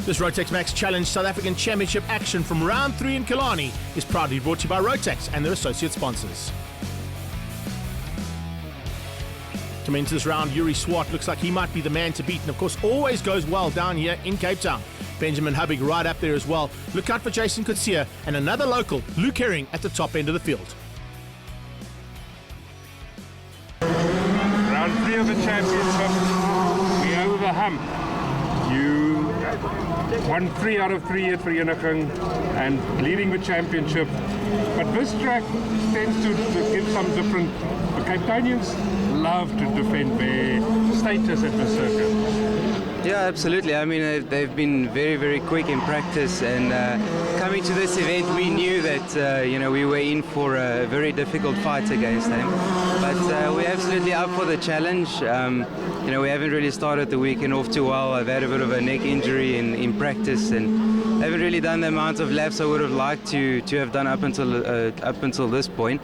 This Rotax Max Challenge South African Championship action from round 3 in Killarney is proudly brought to you by Rotax and their associate sponsors. Coming into this round, Yuri Swart looks like he might be the man to beat, and of course always goes well down here in Cape Town. Benjamin Hubbig right up there as well. Look out for Jason Kutsia and another local, Luke Herring, at the top end of the field. Round 3 of the championship, we over the hump. You won 3 out of 3 at Vereeniging and leading the championship. But this track tends to give some different. The Cape Townians love to defend their status at the circuit. Yeah, absolutely. I mean, they've been very, very quick in practice, and coming to this event, we knew that we were in for a very difficult fight against them. But we're absolutely up for the challenge. We haven't really started the weekend off too well. I've had a bit of a neck injury in practice, and haven't really done the amount of laps I would have liked to have done up until this point.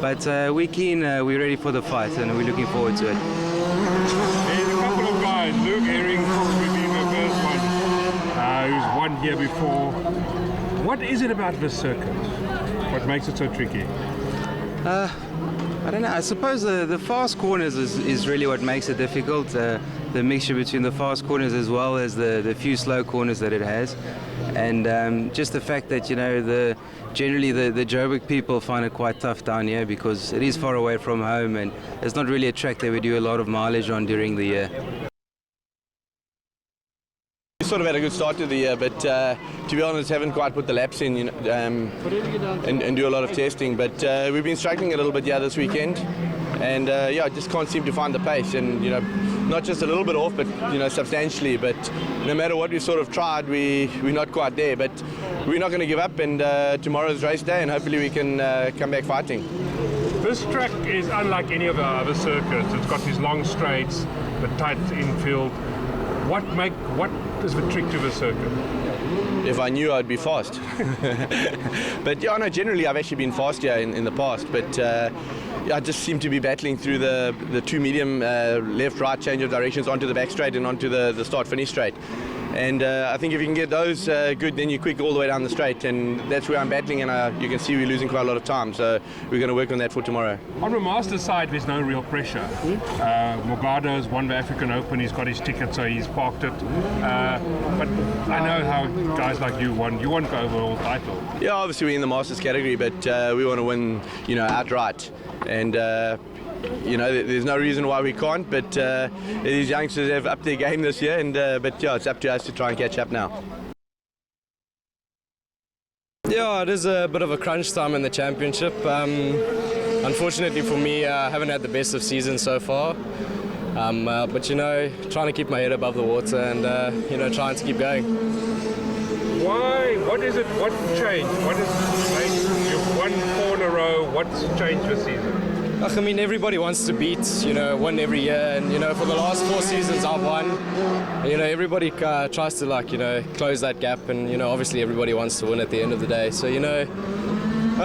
But we're keen, we're ready for the fight, and we're looking forward to it. There's a couple of guys. Luke Herring probably being the first one, who's won here before. What is it about this circuit? What makes it so tricky? I don't know. I suppose the fast corners is really what makes it difficult. The mixture between the fast corners as well as the few slow corners that it has, and just the fact that generally the Joburg people find it quite tough down here because it is far away from home, and it's not really a track that we do a lot of mileage on during the year. We sort of had a good start to the year, but to be honest, haven't quite put the laps in, and do a lot of testing. But we've been struggling a little bit this weekend, and just can't seem to find the pace. And not just a little bit off, but substantially. But no matter what we've sort of tried, we're not quite there. But we're not going to give up. And tomorrow's race day, and hopefully we can come back fighting. This track is unlike any of the other circuits. It's got these long straights, the tight infield. What is the trick to the circuit? If I knew, I'd be fast. But generally I've actually been fast here in the past. But I just seem to be battling through the two medium left-right change of directions onto the back straight and onto the start-finish straight. And I think if you can get those good, then you're quick all the way down the straight, and that's where I'm battling, and you can see we're losing quite a lot of time, so we're going to work on that for tomorrow. On the Masters side, there's no real pressure. Morgado's won the African Open, he's got his ticket, so he's parked it. But I know how guys like you want the overall title. Yeah, obviously we're in the Masters category, but we want to win, outright. And there's no reason why we can't, but these youngsters have upped their game this year, and it's up to us to try and catch up now. Yeah, it is a bit of a crunch time in the championship. Unfortunately for me, I haven't had the best of seasons so far, but trying to keep my head above the water and trying to keep going. Why? What is it? What changed? What is you've won 4 in a row? What's changed this season? I mean, everybody wants to beat, one every year, and for the last 4 seasons I've won. Everybody tries to close that gap, and obviously everybody wants to win at the end of the day. So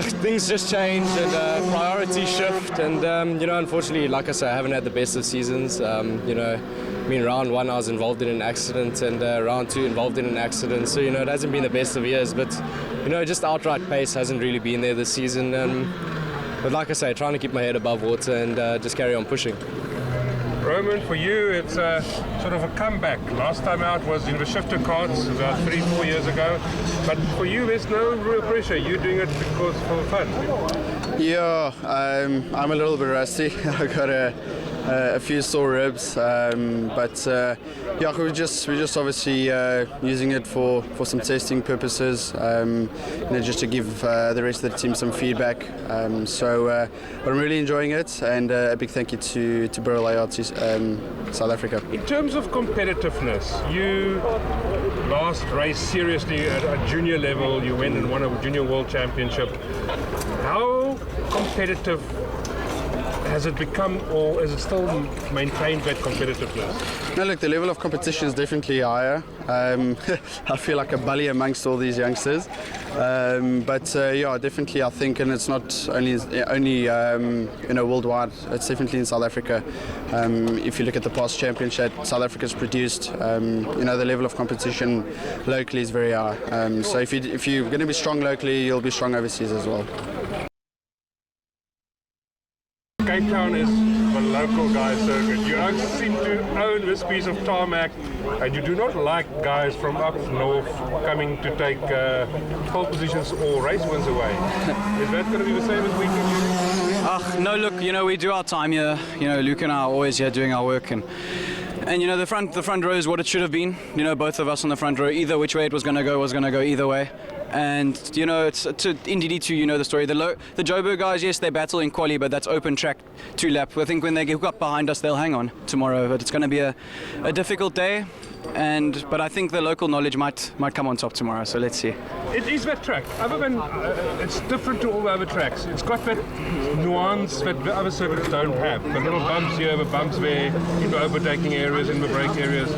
things just change and priorities shift, and unfortunately, like I say, I haven't had the best of seasons. Round 1 I was involved in an accident, and round 2 involved in an accident. So it hasn't been the best of years, but just outright pace hasn't really been there this season. But like I say, trying to keep my head above water and just carry on pushing. Roman, for you, it's sort of a comeback. Last time out was in the shifter carts about 3-4 years ago. But for you, there's no real pressure. You're doing it because for fun. Yeah, I'm a little bit rusty. I've got a few sore ribs, but we're just obviously using it for some testing purposes, just to give the rest of the team some feedback. But I'm really enjoying it, and a big thank you to Bro Layards, South Africa. In terms of competitiveness, you last raced seriously at a junior level. You went and won a junior world championship. How competitive has it become, or is it still maintained that competitiveness? No, look, the level of competition is definitely higher. I feel like a bully amongst all these youngsters. Yeah, definitely I think, and it's not only worldwide, it's definitely in South Africa. If you look at the past championship South Africa's produced, the level of competition locally is very high. So if you're going to be strong locally, you'll be strong overseas as well. Cape Town is the local guys circuit. You seem to own this piece of tarmac, and you do not like guys from up north coming to take pole positions or race wins away. Is that going to be the same as weekend? No, look, we do our time here. Luke and I are always here doing our work, and the front row is what it should have been. Both of us on the front row, either which way it was going to go either way. And it's in DD2, the story. The Joburg guys, yes, they battle in quali, but that's open track 2 lap. I think when they get up behind us, they'll hang on tomorrow. But it's going to be a difficult day. But I think the local knowledge might come on top tomorrow. So let's see. It is that track. Other than it's different to all the other tracks. It's got that nuance that the other circuits don't have. The little bumps here, the bumps there, in the overtaking areas, in the brake areas.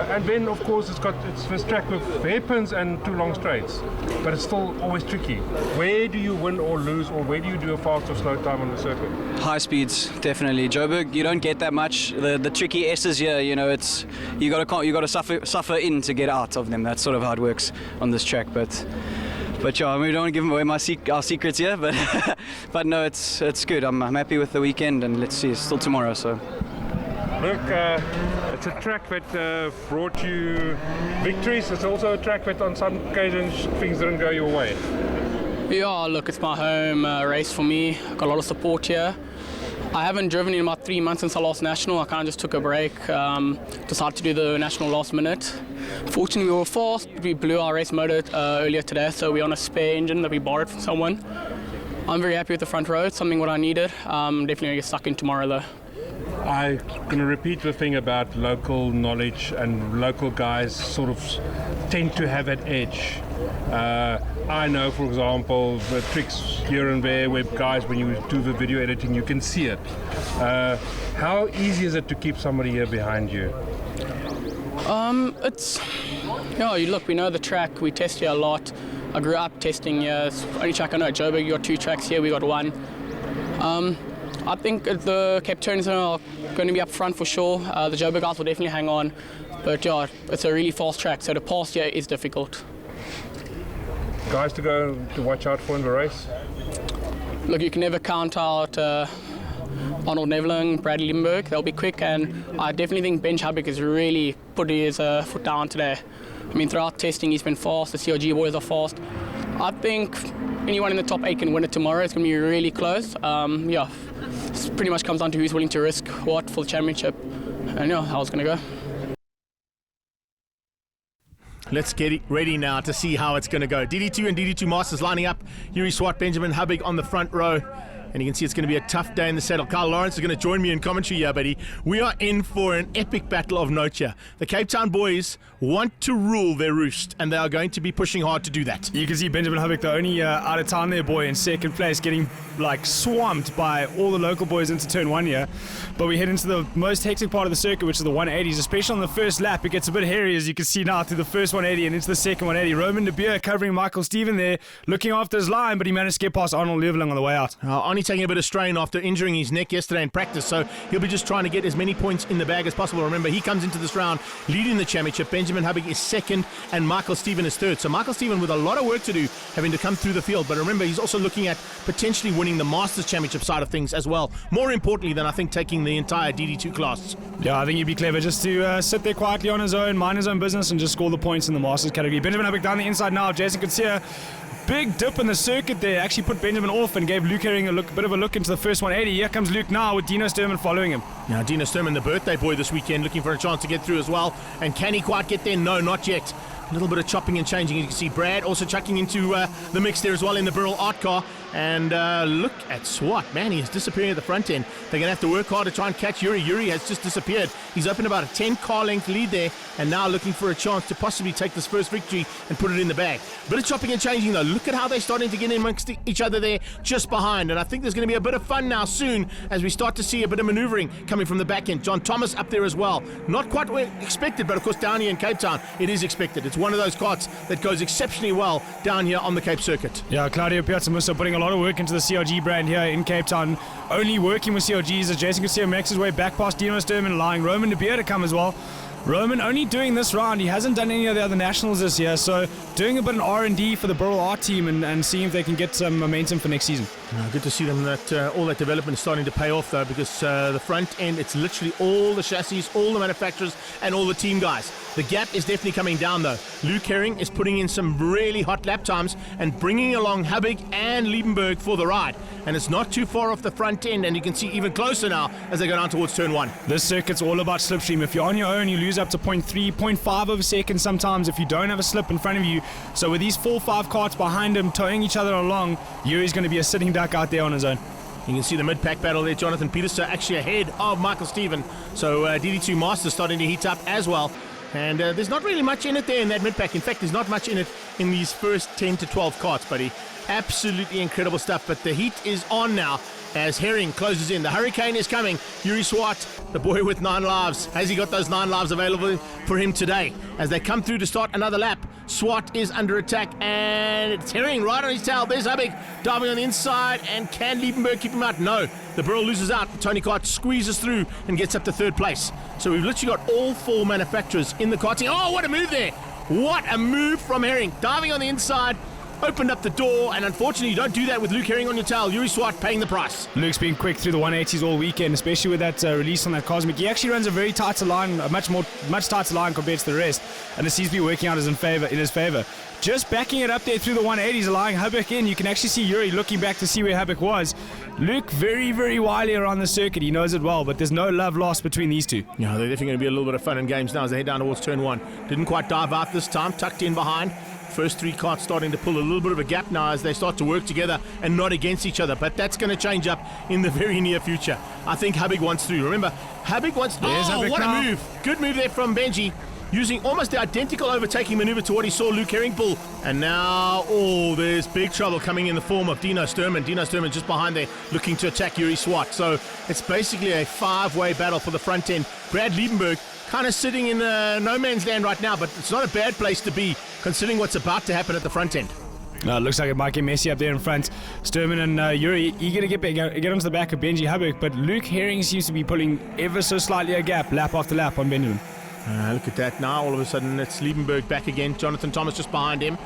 And then, of course, it's this track with hairpins and 2 long straights, but it's still always tricky. Where do you win or lose, or where do you do a fast or slow time on the circuit? High speeds, definitely. Joburg, you don't get that much. The tricky S's here, it's you got to suffer in to get out of them. That's sort of how it works on this track. But yeah, we don't want to give away our secrets here. But no, it's good. I'm happy with the weekend, and let's see. It's still tomorrow, so. Look, it's a track that brought you victories. It's also a track that on some occasions things didn't go your way. Yeah, look, it's my home race for me. I've got a lot of support here. I haven't driven in about 3 months since I lost National. I kind of just took a break, decided to do the National last minute. Fortunately, we were fast. We blew our race motor earlier today, so we're on a spare engine that we borrowed from someone. I'm very happy with the front row. It's something what I needed. Definitely going to get stuck in tomorrow, though. I'm going to repeat the thing about local knowledge, and local guys sort of tend to have that edge. I know, for example, the tricks here and there where guys, when you do the video editing, you can see it. How easy is it to keep somebody here behind you? Look, we know the track, we test here a lot. I grew up testing here. It's the only track I know at Joburg. You got 2 tracks here, we got 1. I think the Cape Towners are going to be up front for sure. The Joburg guys will definitely hang on. But yeah, it's a really fast track, so the pass here is difficult. Guys to watch out for in the race? Look, you can never count out Arnold Neveling, Bradley Limburg. They'll be quick, and I definitely think Ben Hubbick has really put his foot down today. I mean, throughout testing, he's been fast. The CRG boys are fast. I think anyone in the top 8 can win it tomorrow. It's going to be really close. It pretty much comes down to who's willing to risk what for the championship. And how it's going to go. Let's get ready now to see how it's going to go. DD2 and DD2 Masters lining up. Yuri Swart, Benjamin Hubig on the front row. And you can see it's going to be a tough day in the saddle. Carl Lawrence is going to join me in commentary here, buddy. We are in for an epic battle of note here. The Cape Town boys want to rule their roost, and they are going to be pushing hard to do that. You can see Benjamin Hubig, the only out of town there boy, in second place, getting swamped by all the local boys into turn 1 here. But we head into the most hectic part of the circuit, which is the 180s, especially on the first lap. It gets a bit hairy, as you can see now, through the first 180 and into the second 180. Roman De Beer covering Michael Stephen there, looking after his line, but he managed to get past Arnold Leveling on the way out. Arnie taking a bit of strain after injuring his neck yesterday in practice, so he'll be just trying to get as many points in the bag as possible. Remember, he comes into this round leading the championship. Benjamin Hubig is second, and Michael Stephen is third. So Michael Stephen with a lot of work to do, having to come through the field. But remember, he's also looking at potentially winning the Masters Championship side of things as well. More importantly than, I think, taking the entire DD2 class. Yeah, I think he'd be clever just to sit there quietly on his own, mind his own business, and just score the points in the Masters category. Benjamin Hubig down the inside now. Jason Kutsia, big dip in the circuit there, actually put Benjamin off and gave Luke Herring a bit of a look into the first 180. Here comes Luke now with Dino Sturman following him. Now, Dino Sturman, the birthday boy this weekend, looking for a chance to get through as well. And can he quite get there? No, not yet. A little bit of chopping and changing. You can see Brad also chucking into the mix there as well in the Burrell Art car. And look at Swat. Man, he is disappearing at the front end. They're going to have to work hard to try and catch Yuri. Yuri has just disappeared. He's opened about a 10-car length lead there, and now looking for a chance to possibly take this first victory and put it in the bag. Bit of chopping and changing, though. Look at how they're starting to get in amongst each other there just behind. And I think there's going to be a bit of fun now soon as we start to see a bit of maneuvering coming from the back end. John Thomas up there as well. Not quite what expected, but of course down here in Cape Town, it is expected. It's one of those karts that goes exceptionally well down here on the Cape Circuit. Yeah, Claudio Piazzamusso putting a lot of work into the CRG brand here in Cape Town. Only working with CRGs as Jason Garcia makes his way back past Dino Sturman, allowing Roman De Beer to come as well. Roman only doing this round. He hasn't done any of the other nationals this year, so doing a bit of R&D for the Burrell R team and seeing if they can get some momentum for next season. Good to see them that all that development is starting to pay off, though, because the front end, it's literally all the chassis, all the manufacturers, and all the team guys. The gap is definitely coming down, though. Luke Herring is putting in some really hot lap times and bringing along Habig and Liebenberg for the ride. And it's not too far off the front end, and you can see even closer now as they go down towards turn 1. This circuit's all about slipstream. If you're on your own, you lose up to 0.3, 0.5 of a second sometimes if you don't have a slip in front of you. So with these 4-5 karts behind him towing each other along, Yuri's going to be a sitting duck out there on his own. You can see the mid-pack battle there. Jonathan Peterson actually ahead of Michael Stephen. So DD2 Masters starting to heat up as well. And there's not really much in it there in that mid-pack. In fact, there's not much in it in these first 10 to 12 karts, buddy. Absolutely incredible stuff. But the heat is on now as Herring closes in. The Hurricane is coming. Yuri Swart, the boy with 9 lives. Has he got those 9 lives available for him today? As they come through to start another lap, Swart is under attack, and it's Herring right on his tail. There's Habig diving on the inside, and can Liebenberg keep him out? No. The Burrell loses out. Tony Kart squeezes through and gets up to 3rd place. So we've literally got all 4 manufacturers in the karting. Oh, what a move there. What a move from Herring. Diving on the inside, opened up the door, and unfortunately you don't do that with Luke Herring on your tail. Yuri Swart paying the price. Luke's been quick through the 180s all weekend, especially with that release on that Cosmic. He actually runs a very tighter line, a much tighter line compared to the rest, and it seems to be working out in his favor. Just backing it up there through the 180s, allowing Habik in. You can actually see Yuri looking back to see where Habik was. Luke very, very wily around the circuit. He knows it well, but there's no love lost between these two. Yeah, they're definitely going to be a little bit of fun and games now as they head down towards turn 1. Didn't quite dive out this time, tucked in behind. First 3 karts starting to pull a little bit of a gap now as they start to work together and not against each other. But that's going to change up in the very near future. I think Habig wants through. Remember, Habig wants... Habig what now. A move. Good move there from Benji. Using almost the identical overtaking maneuver to what he saw Luke Herring pull. And now, there's big trouble coming in the form of Dino Sturman. Dino Sturman just behind there looking to attack Yuri Swart. So it's basically a 5-way battle for the front end. Brad Liebenberg kind of sitting in no man's land right now, but it's not a bad place to be considering what's about to happen at the front end. It looks like it might get messy up there in front. Sturman and Yuri eager to get onto the back of Benji Habik, but Luke Herring seems to be pulling ever so slightly a gap, lap after lap on Benjamin. Look at that now. All of a sudden, it's Liebenberg back again. Jonathan Thomas just behind him.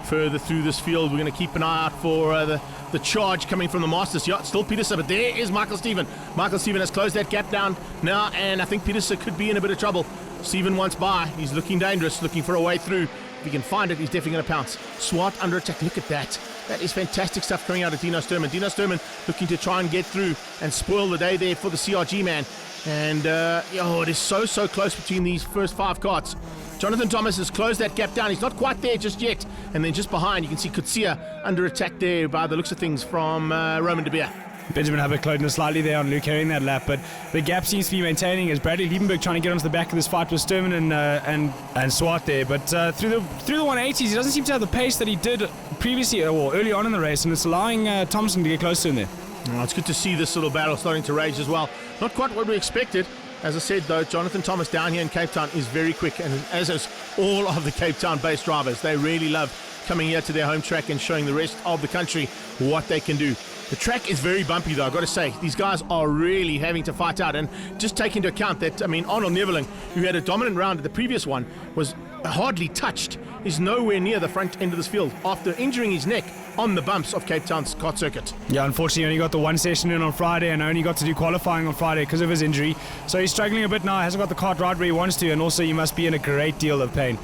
Further through this field, we're going to keep an eye out for the charge coming from the Masters. Yeah, still Peterson, but there is Michael Stephen. Michael Stephen has closed that gap down now, and I think Peterson could be in a bit of trouble. Stephen wants by. He's looking dangerous, looking for a way through. If he can find it, he's definitely going to pounce. Swart under attack. Look at that. That is fantastic stuff coming out of Dino Sturman. Dino Sturman looking to try and get through and spoil the day there for the CRG man. And, it is so close between these first 5 karts. Jonathan Thomas has closed that gap down. He's not quite there just yet. And then just behind, you can see Kutsia under attack there by the looks of things from Roman De Beer. Benjamin Habik closing slightly there on Luke Herring that lap, but the gap seems to be maintaining as Bradley Liebenberg trying to get onto the back of this fight with Sturman and Swart there. But through the 180s, he doesn't seem to have the pace that he did previously or early on in the race, and it's allowing Thompson to get close to him there. It's good to see this little battle starting to rage as well. Not quite what we expected. As I said, though, Jonathan Thomas down here in Cape Town is very quick, and as is all of the Cape Town-based drivers. They really love coming here to their home track and showing the rest of the country what they can do. The track is very bumpy, though, I've got to say. These guys are really having to fight out. And just take into account that, Arnold Neveling, who had a dominant round at the previous one, was hardly touched. He's nowhere near the front end of this field after injuring his neck on the bumps of Cape Town's kart circuit. Yeah, unfortunately, he only got the 1 session in on Friday and only got to do qualifying on Friday because of his injury. So he's struggling a bit now, hasn't got the kart right where he wants to, and also he must be in a great deal of pain.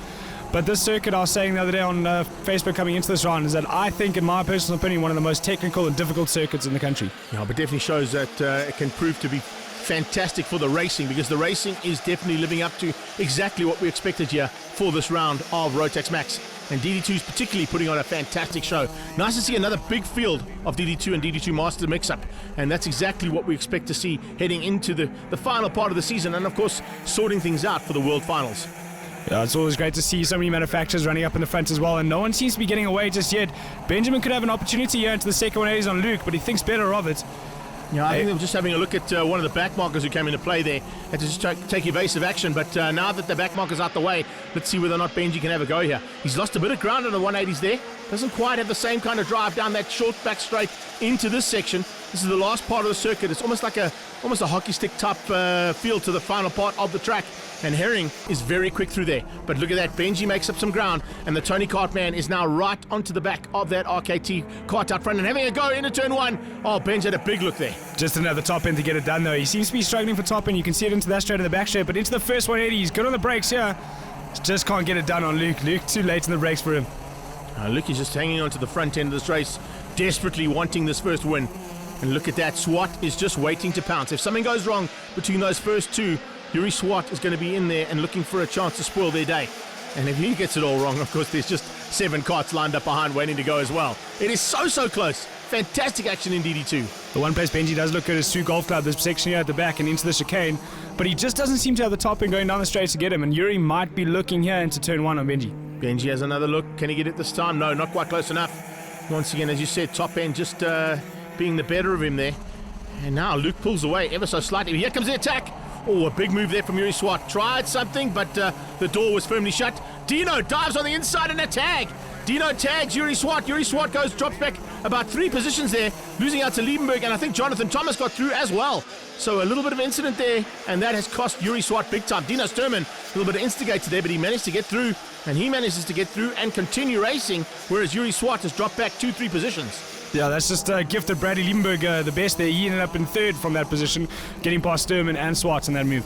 But this circuit, I was saying the other day on Facebook coming into this round, is that I think, in my personal opinion, one of the most technical and difficult circuits in the country. Yeah, but definitely shows that it can prove to be fantastic for the racing, because the racing is definitely living up to exactly what we expected here for this round of Rotax Max. And DD2 is particularly putting on a fantastic show. Nice to see another big field of DD2 and DD2 Master mix-up. And that's exactly what we expect to see heading into the final part of the season. And, of course, sorting things out for the World Finals. Yeah, it's always great to see so many manufacturers running up in the front as well, and no one seems to be getting away just yet. Benjamin could have an opportunity here into the second 180s on Luke, but he thinks better of it. Yeah, I think they were just having a look at one of the back markers who came into play there. Had to just take evasive action, but now that the back marker's out the way, let's see whether or not Benji can have a go here. He's lost a bit of ground on the 180s there. Doesn't quite have the same kind of drive down that short back straight into this section. This is the last part of the circuit. It's almost like a hockey stick type feel to the final part of the track. And Herring is very quick through there. But look at that, Benji makes up some ground, and the Tony Kartman is now right onto the back of that RKT kart out front and having a go into turn one. Oh, Benji had a big look there. Just another top end to get it done though. He seems to be struggling for top end. You can see it into that straight in the back straight, but into the first 180, he's good on the brakes here. Just can't get it done on Luke. Luke too late in the brakes for him. Luke is just hanging on to the front end of this race, desperately wanting this first win. And look at that, Swat is just waiting to pounce. If something goes wrong between those first two, Yuri Swat is going to be in there and looking for a chance to spoil their day. And if he gets it all wrong, of course, there's just 7 karts lined up behind waiting to go as well. It is so close. Fantastic action in DD2. The one place Benji does look good is Sue Golf Club, this section here at the back and into the chicane, but he just doesn't seem to have the top end going down the straight to get him, and Yuri might be looking here into turn one on Benji. Benji has another look. Can he get it this time? No, not quite close enough. Once again, as you said, top end just being the better of him there. And now Luke pulls away ever so slightly. Here comes the attack. Oh, a big move there from Yuri Swat. Tried something, but the door was firmly shut. Dino dives on the inside and a tag. Dino tags Yuri Swat. Yuri Swat drops back about 3 positions there, losing out to Liebenberg, and I think Jonathan Thomas got through as well. So a little bit of incident there, and that has cost Yuri Swat big time. Dino Sturman, a little bit of instigator there, but he managed to get through, and he manages to get through and continue racing, whereas Yuri Swat has dropped back 2-3 positions. Yeah, that's just gifted Bradley Liebenberg the best there. He ended up in 3rd from that position, getting past Sturman and Swat in that move.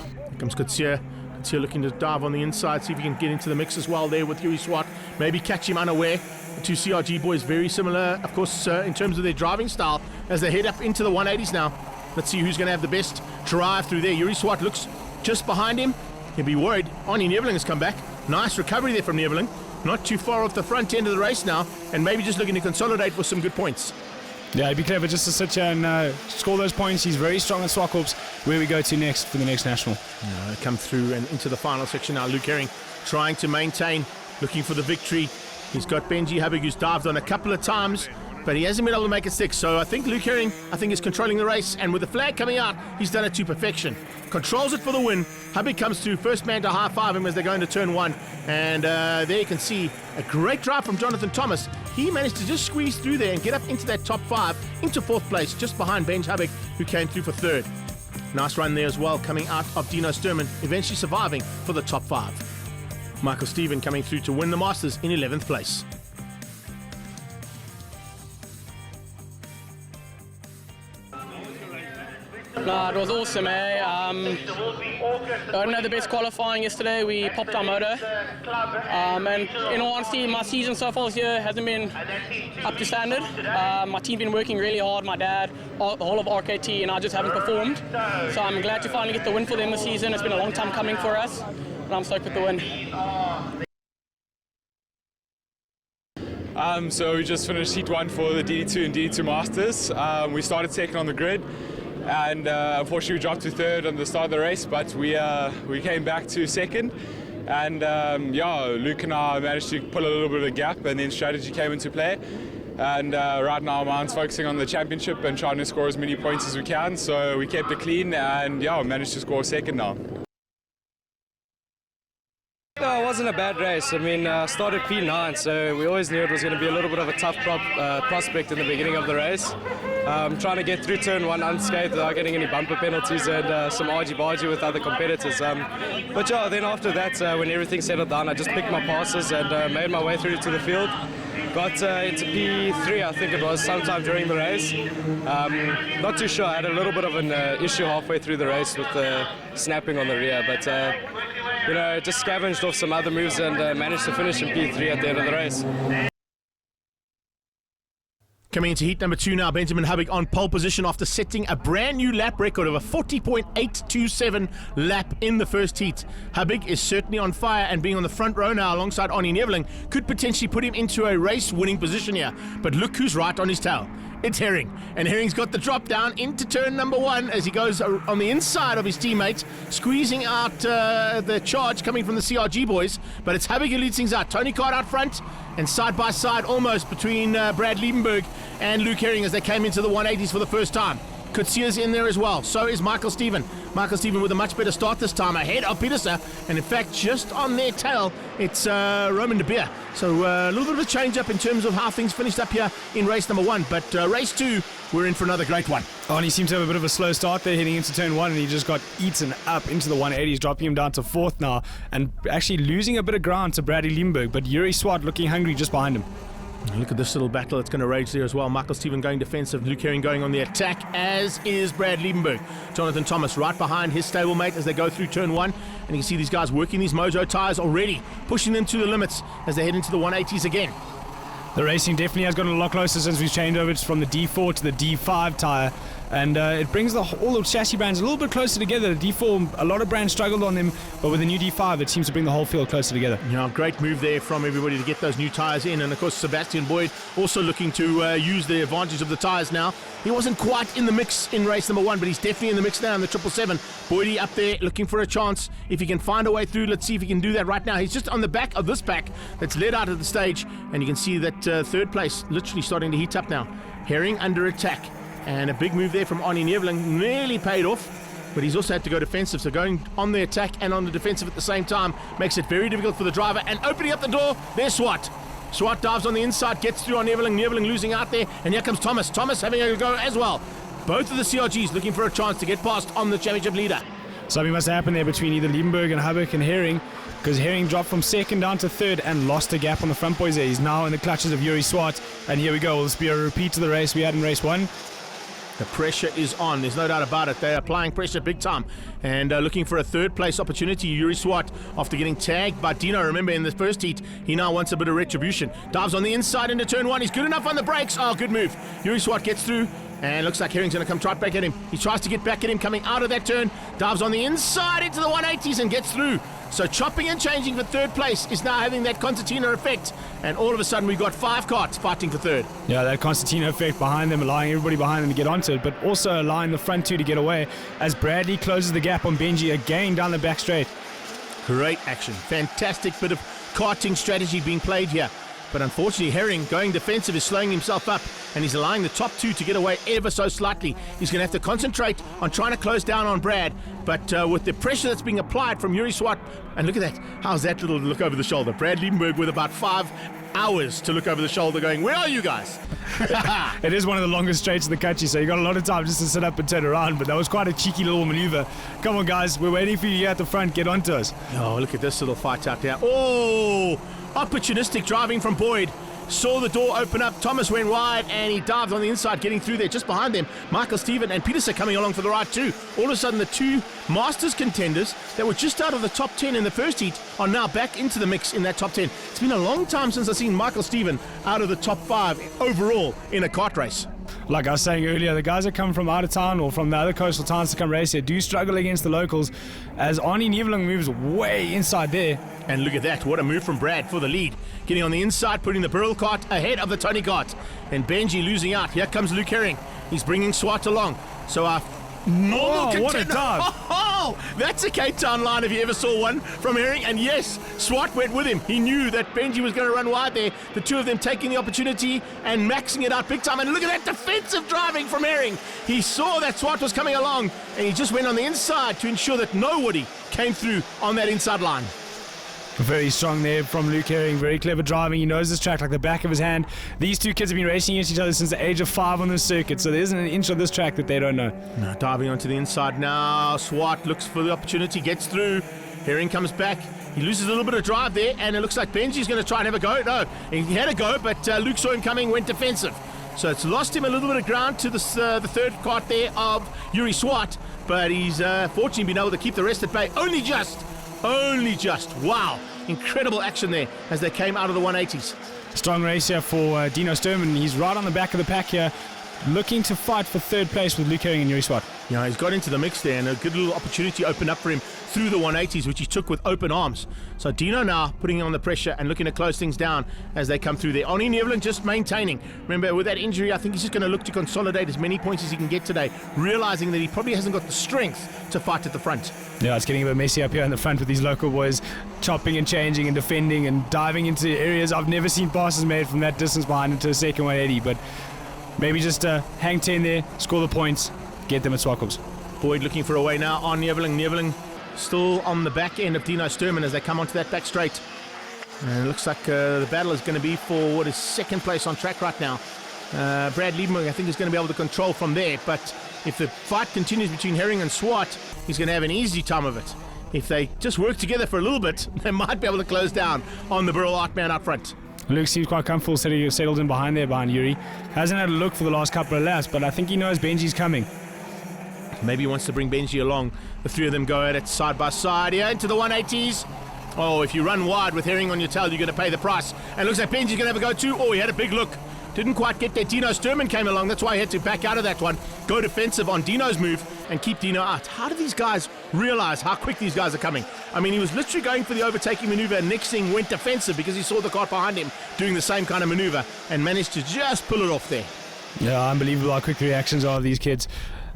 Here comes Kutsia. Kutsia looking to dive on the inside, see if he can get into the mix as well there with Yuri Swat. Maybe catch him unaware. The 2 CRG boys very similar, of course, in terms of their driving style as they head up into the 180s now. Let's see who's going to have the best drive through there. Yuri Swat looks just behind him. He'll be worried. Arnie Neveling has come back. Nice recovery there from Neveling. Not too far off the front end of the race now, and maybe just looking to consolidate for some good points. Yeah, it'd be clever just to sit here and score those points. He's very strong at Swakorps, where we go to next for the next national. Come through and into the final section now. Luke Herring trying to maintain, looking for the victory. He's got Benji Habig, who's dived on a couple of times, but he hasn't been able to make it stick. So I think Luke Herring, is controlling the race, and with the flag coming out, he's done it to perfection. Controls it for the win. Habig comes through, first man to high-five him as they go into turn one. And there you can see a great drive from Jonathan Thomas. He managed to just squeeze through there and get up into that top 5, into 4th place, just behind Benj Habig, who came through for 3rd. Nice run there as well, coming out of Dino Sturman, eventually surviving for the top 5. Michael Stephen coming through to win the Masters in 11th place. No, it was awesome, eh? I didn't have the best qualifying yesterday. We popped our motor. And in all honesty, my season so far this year hasn't been up to standard. My team's been working really hard, my dad, the whole of RKT, and I just haven't performed. So I'm glad to finally get the win for them this season. It's been a long time coming for us, and I'm stoked with the win. So we just finished Heat 1 for the DD2 and DD2 Masters. We started second on the grid, and unfortunately we dropped to 3rd on the start of the race, but we came back to 2nd, and Luke and I managed to pull a little bit of a gap, and then strategy came into play. And right now mine's focusing on the championship and trying to score as many points as we can, so we kept it clean, and we managed to score 2nd now. No, it wasn't a bad race. I mean, started P9, so we always knew it was going to be a little bit of a tough prospect in the beginning of the race. Trying to get through turn 1 unscathed without getting any bumper penalties and some argy-bargy with other competitors. But then after that, when everything settled down, I just picked my passes and made my way through to the field. Got into P3, I think it was, sometime during the race. Not too sure. I had a little bit of an issue halfway through the race with snapping on the rear, but just scavenged off some other moves and managed to finish in P3 at the end of the race. Coming into heat number 2 now, Benjamin Hubig on pole position after setting a brand new lap record of a 40.827 lap in the first heat. Hubig is certainly on fire, and being on the front row now alongside Arnie Neveling could potentially put him into a race-winning position here. But look who's right on his tail. It's Herring, and Herring's got the drop down into turn number 1 as he goes on the inside of his teammate, squeezing out the charge coming from the CRG boys. But it's Hubig who leads things out. Tony Card out front, and side by side almost between Brad Liebenberg and Luke Herring as they came into the 180s for the first time. Kutsia's in there as well. So is Michael Steven. Michael Steven with a much better start this time, ahead of Peterson. And in fact, just on their tail, it's Roman de Beer. So a little bit of a change up in terms of how things finished up here in race number 1. But race 2, we're in for another great one. Oh, and he seems to have a bit of a slow start there heading into turn 1, and he just got eaten up into the 180s, dropping him down to 4th now, and actually losing a bit of ground to Bradley Limburg. But Yuri Swart looking hungry just behind him. Look at this little battle that's going to rage there as well. Michael Steven going defensive, Luke Herring going on the attack, as is Brad Liebenberg. Jonathan Thomas right behind his stablemate as they go through turn 1. And you can see these guys working these Mojo tyres already, pushing them to the limits as they head into the 180s again. The racing definitely has gotten a lot closer since we've changed over from the D4 to the D5 tyre. And it brings all the chassis brands a little bit closer together. The D4, a lot of brands struggled on them, but with the new D5, it seems to bring the whole field closer together. Yeah, great move there from everybody to get those new tyres in. And of course, Sebastian Boyd also looking to use the advantage of the tyres now. He wasn't quite in the mix in race number 1, but he's definitely in the mix now in the 777. Boydie up there looking for a chance. If he can find a way through, let's see if he can do that right now. He's just on the back of this pack that's led out of the stage. And you can see that third place literally starting to heat up now. Herring under attack. And a big move there from Arnie Neveling nearly paid off, but he's also had to go defensive. So going on the attack and on the defensive at the same time makes it very difficult for the driver. And opening up the door, there's Swart. Swart dives on the inside, gets through on Neveling. Neveling losing out there, and here comes Thomas. Thomas having a go as well. Both of the CRGs looking for a chance to get past on the championship leader. Something must happen there between either Liebenberg and Hubig and Herring, because Herring dropped from 2nd down to 3rd and lost a gap on the front boys there. He's now in the clutches of Yuri Swart, and here we go. Will this be a repeat of the race we had in race 1? The pressure is on, there's no doubt about it. They're applying pressure big time and looking for a 3rd place opportunity. Yuri Swart, after getting tagged by Dino, remember in the first heat, he now wants a bit of retribution. Dives on the inside into turn 1, he's good enough on the brakes. Oh, good move. Yuri Swart gets through, and looks like Herring's going to come right back at him. He tries to get back at him coming out of that turn, dives on the inside into the 180s and gets through. So chopping and changing for 3rd place is now having that concertina effect, and all of a sudden we've got 5 carts fighting for 3rd. Yeah, that concertina effect behind them, allowing everybody behind them to get onto it, but also allowing the front 2 to get away as Bradley closes the gap on Benji again down the back straight. Great action, fantastic bit of karting strategy being played here. But unfortunately, Herring going defensive is slowing himself up, and he's allowing the top 2 to get away ever so slightly. He's going to have to concentrate on trying to close down on Brad, but with the pressure that's being applied from Yuri Swart, and look at that, how's that little look over the shoulder? Brad Liebenberg with about 5 hours to look over the shoulder going, where are you guys? It is one of the longest straights in the country, so you got a lot of time just to sit up and turn around, but that was quite a cheeky little maneuver. Come on guys, we're waiting for you here at the front, get onto us. Oh, look at this little fight out there. Oh, opportunistic driving from Boyd. Saw the door open up, Thomas went wide, and he dived on the inside, getting through there. Just behind them, Michael Steven and Peterson coming along for the ride too. All of a sudden, the 2 Masters contenders that were just out of the top 10 in the first heat are now back into the mix in that top 10. It's been a long time since I've seen Michael Steven out of the top 5 overall in a kart race. Like I was saying earlier, the guys that come from out of town or from the other coastal towns to come race here do struggle against the locals, as Arnie Neveling moves way inside there. And look at that, what a move from Brad for the lead. Getting on the inside, putting the Burrell cart ahead of the Tony cart. And Benji losing out. Here comes Luke Herring. He's bringing Swart along. So our normal contender. What a dive. Oh, that's a Cape Town line if you ever saw one from Herring. And yes, Swart went with him. He knew that Benji was going to run wide there. The 2 of them taking the opportunity and maxing it out big time. And look at that defensive driving from Herring. He saw that Swart was coming along, and he just went on the inside to ensure that nobody came through on that inside line. Very strong there from Luke Herring, very clever driving. He knows this track like the back of his hand. These 2 kids have been racing against each other since the age of 5 on this circuit, so there isn't an inch of this track that they don't know. Now diving onto the inside now, Swart looks for the opportunity, gets through. Herring comes back. He loses a little bit of drive there, and it looks like Benji's going to try and have a go. No, he had a go, but Luke saw him coming, went defensive. So it's lost him a little bit of ground to this, the 3rd kart there of Yuri Swart, but he's fortunately been able to keep the rest at bay only just Only just. Wow. Incredible action there as they came out of the 180s. Strong race here for Dino Sturman. He's right on the back of the pack here, looking to fight for third place with Luke Herring and Yuri Swart. Yeah, he's got into the mix there, and a good little opportunity opened up for him through the 180s, which he took with open arms. So Dino now putting on the pressure and looking to close things down as they come through there. Oni Nevlin just maintaining. Remember, with that injury, I think he's just going to look to consolidate as many points as he can get today, realizing that he probably hasn't got the strength to fight at the front. Yeah, it's getting a bit messy up here in the front with these local boys chopping and changing and defending and diving into areas I've never seen passes made from that distance behind into a second 180, but maybe just hang 10 there, score the points, get them at Swakops. Boyd looking for a way now on Neveling. Neveling still on the back end of Dino Sturman as they come onto that back straight. And it looks like the battle is going to be for what is second place on track right now. Brad Liebenberg, I think, is going to be able to control from there, but if the fight continues between Herring and Swart, he's going to have an easy time of it. If they just work together for a little bit, they might be able to close down on the Burrell Art man up front. Luke seems quite comfortable settled in behind Yuri. Hasn't had a look for the last couple of laps, but I think he knows Benji's coming. Maybe he wants to bring Benji along. The three of them go at it side by side here into the 180s. Oh, if you run wide with Herring on your tail, you're going to pay the price. And it looks like Benji's going to have a go too. Oh, he had a big look. Didn't quite get there. Dino Sturman came along. That's why he had to back out of that one. Go defensive on Dino's move and keep Dino out. How do these guys realize how quick these guys are coming? I mean, he was literally going for the overtaking maneuver and next thing went defensive because he saw the car behind him doing the same kind of maneuver and managed to just pull it off there. Yeah, unbelievable how quick the reactions are of these kids.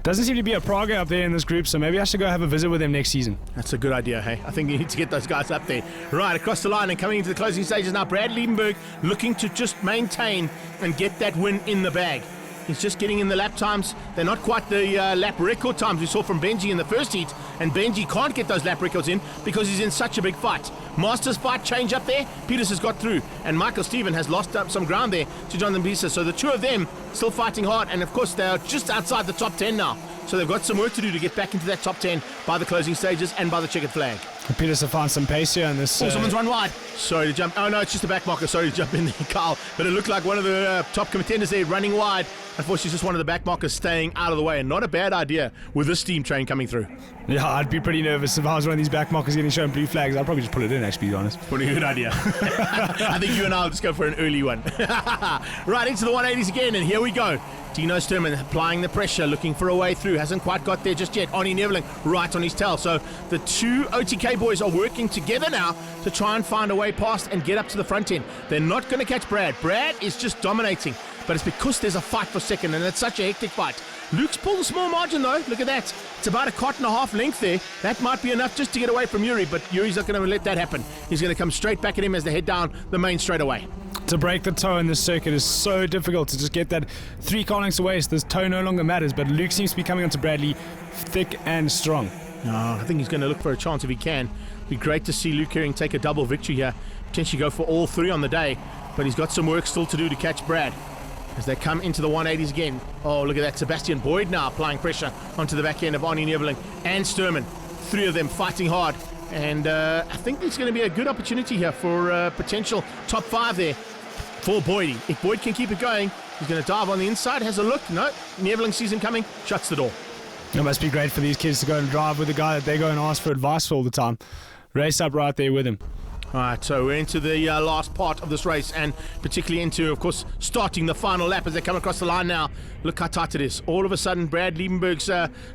Doesn't seem to be a Praga up there in this group, so maybe I should go have a visit with him next season. That's a good idea, hey? I think you need to get those guys up there. Right, across the line and coming into the closing stages now, Brad Liebenberg looking to just maintain and get that win in the bag. He's just getting in the lap times. They're not quite the lap record times we saw from Benji in the first heat, and Benji can't get those lap records in because he's in such a big fight. Masters fight change up there. Peters has got through, and Michael Stephen has lost up some ground there to Jonathan Bisa. So the two of them still fighting hard, and of course they are just outside the top 10 now. So they've got some work to do to get back into that top 10 by the closing stages and by the checkered flag. Peters have found some pace here in this. Oh, someone's run wide. Sorry to jump. Oh no, it's just a back marker. Sorry to jump in there, Carl. But it looked like one of the top contenders there running wide. Unfortunately, just one of the back markers staying out of the way, and not a bad idea with this steam train coming through. Yeah, I'd be pretty nervous if I was one of these back markers getting shown blue flags. I'd probably just pull it in, actually, to be honest. Pretty good idea. I think you and I will just go for an early one. Right into the 180s again, and here we go. Dino Sturman applying the pressure, looking for a way through. Hasn't quite got there just yet. Oni Neveling right on his tail. So the two OTK boys are working together now to try and find a way past and get up to the front end. They're not going to catch Brad. Brad is just dominating. But it's because there's a fight for second, and it's such a hectic fight. Luke's pulled a small margin, though. Look at that. It's about a cart and a half length there. That might be enough just to get away from Yuri, but Yuri's not going to let that happen. He's going to come straight back at him as they head down the main straightaway. To break the toe in this circuit is so difficult. To just get that 3 car lengths away, so this toe no longer matters. But Luke seems to be coming onto Bradley thick and strong. I think he's going to look for a chance if he can. It'd be great to see Luke Herring take a double victory here. Potentially go for all 3 on the day. But he's got some work still to do to catch Brad as they come into the 180s again. Oh, look at that. Sebastian Boyd now applying pressure onto the back end of Oni Neveling and Sturman. 3 of them fighting hard. And I think there's going to be a good opportunity here for potential top 5 there for Boydie. If Boyd can keep it going, he's going to dive on the inside, has a look. No, Neveling sees him coming, shuts the door. It must be great for these kids to go and drive with a guy that they go and ask for advice for all the time. Race up right there with him. All right, so we're into the last part of this race, and particularly into, of course, starting the final lap as they come across the line now. Look how tight it is. All of a sudden, Brad Liebenberg's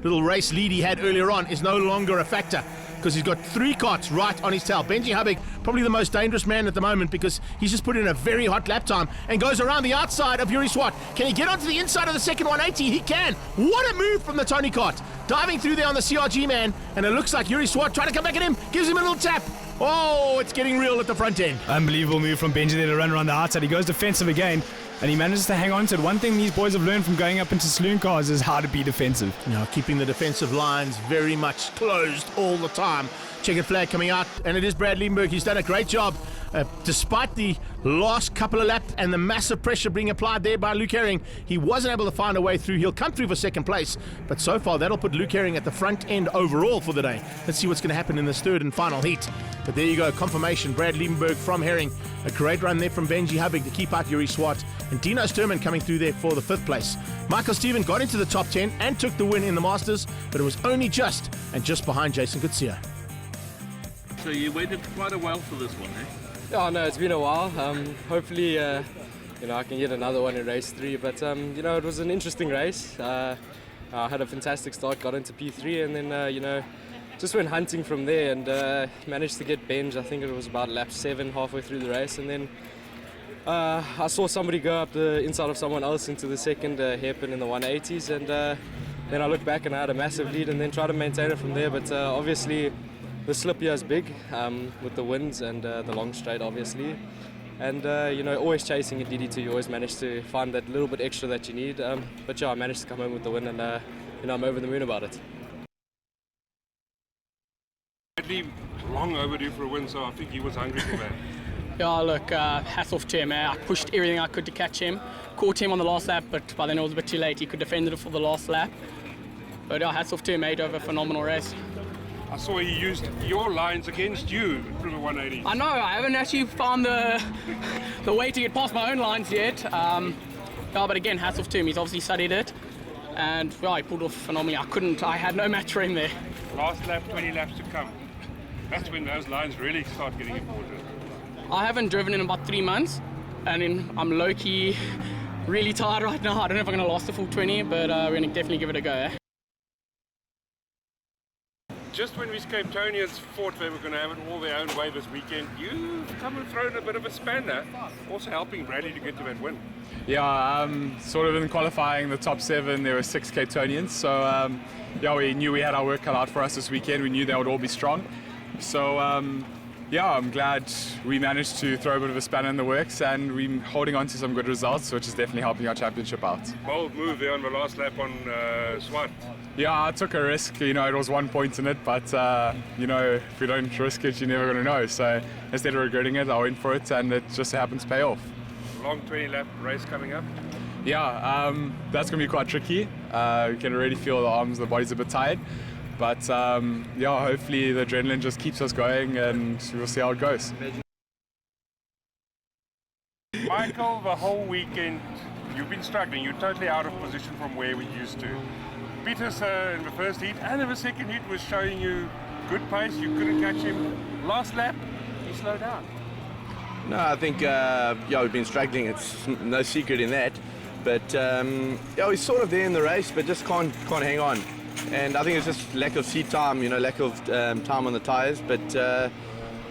little race lead he had earlier on is no longer a factor because he's got 3 carts right on his tail. Benji Hubig, probably the most dangerous man at the moment because he's just put in a very hot lap time and goes around the outside of Yuri Swart. Can he get onto the inside of the second 180? He can. What a move from the Tony cart. Diving through there on the CRG man, and it looks like Yuri Swart trying to come back at him, gives him a little tap. Oh, it's getting real at the front end. Unbelievable move from Benji there to run around the outside. He goes defensive again, and he manages to hang on to it. One thing these boys have learned from going up into saloon cars is how to be defensive. Keeping the defensive lines very much closed all the time. Checkered flag coming out, and it is Brad Liebenberg. He's done a great job. Despite the last couple of laps and the massive pressure being applied there by Luke Herring, he wasn't able to find a way through. He'll come through for second place, but so far that'll put Luke Herring at the front end overall for the day. Let's see what's going to happen in this third and final heat. But there you go, confirmation. Brad Liebenberg from Herring. A great run there from Benji Hubig to keep out Yuri Swart, and Dino Sturman coming through there for the 5th place. Michael Stephen got into the top 10 and took the win in the Masters, but it was only just behind Jason Kutsia. So you waited quite a while for this one, eh? Yeah, no, it's been a while. Hopefully, you know, I can get another one in race 3. But you know, it was an interesting race. I had a fantastic start, got into P3, and then you know, just went hunting from there and managed to get Benj. I think it was about lap 7 halfway through the race, and then I saw somebody go up the inside of someone else into the second hairpin in the 180s, and then I looked back and I had a massive lead and then tried to maintain it from there. But obviously the slip here is big with the winds and the long straight, obviously. And you know, always chasing in DD2, you always manage to find that little bit extra that you need. But yeah, I managed to come home with the win, and you know, I'm over the moon about it. Long overdue for a win, so I think he was hungry for that. Yeah, look, hats off to him. I pushed everything I could to catch him. Caught him on the last lap, but by then it was a bit too late. He could defend it for the last lap. But yeah, hats off to him. He drove a phenomenal race. I saw he used your lines against you through the 180s. I know, I haven't actually found the way to get past my own lines yet. Yeah, but again, hats off to him. He's obviously studied it. And well, he pulled off phenomenally. I had no match for him there. Last lap, 20 laps to come. That's when those lines really start getting important. I haven't driven in about 3 months, and I'm low-key really tired right now. I don't know if I'm going to last the full 20, but we're going to definitely give it a go. Eh? Just when we Cape Townians thought they were going to have it all their own way this weekend, you've come and thrown a bit of a spanner, also helping Bradley to get to that win. Yeah, sort of in qualifying the top 7, there were 6 Cape Townians, so yeah, we knew we had our work cut out for us this weekend. We knew they would all be strong. So yeah, I'm glad we managed to throw a bit of a spanner in the works, and we're holding on to some good results, which is definitely helping our championship out. Bold move there on the last lap on Swart. Yeah, I took a risk. You know, it was 1 point in it, but you know, if you don't risk it, you're never going to know. So instead of regretting it, I went for it, and it just happened to pay off. Long 20-lap race coming up. Yeah, that's going to be quite tricky. You can already feel the arms, the body's a bit tired. But yeah, hopefully the adrenaline just keeps us going, and we'll see how it goes. Michael, the whole weekend you've been struggling. You're totally out of position from where we used to. Peter's in the first heat and in the second heat was showing you good pace. You couldn't catch him. Last lap, he slowed down. No, I think yeah, we've been struggling. It's no secret in that. But yeah, we're sort of there in the race, but just can't hang on. And I think it's just lack of seat time, you know, lack of time on the tyres. But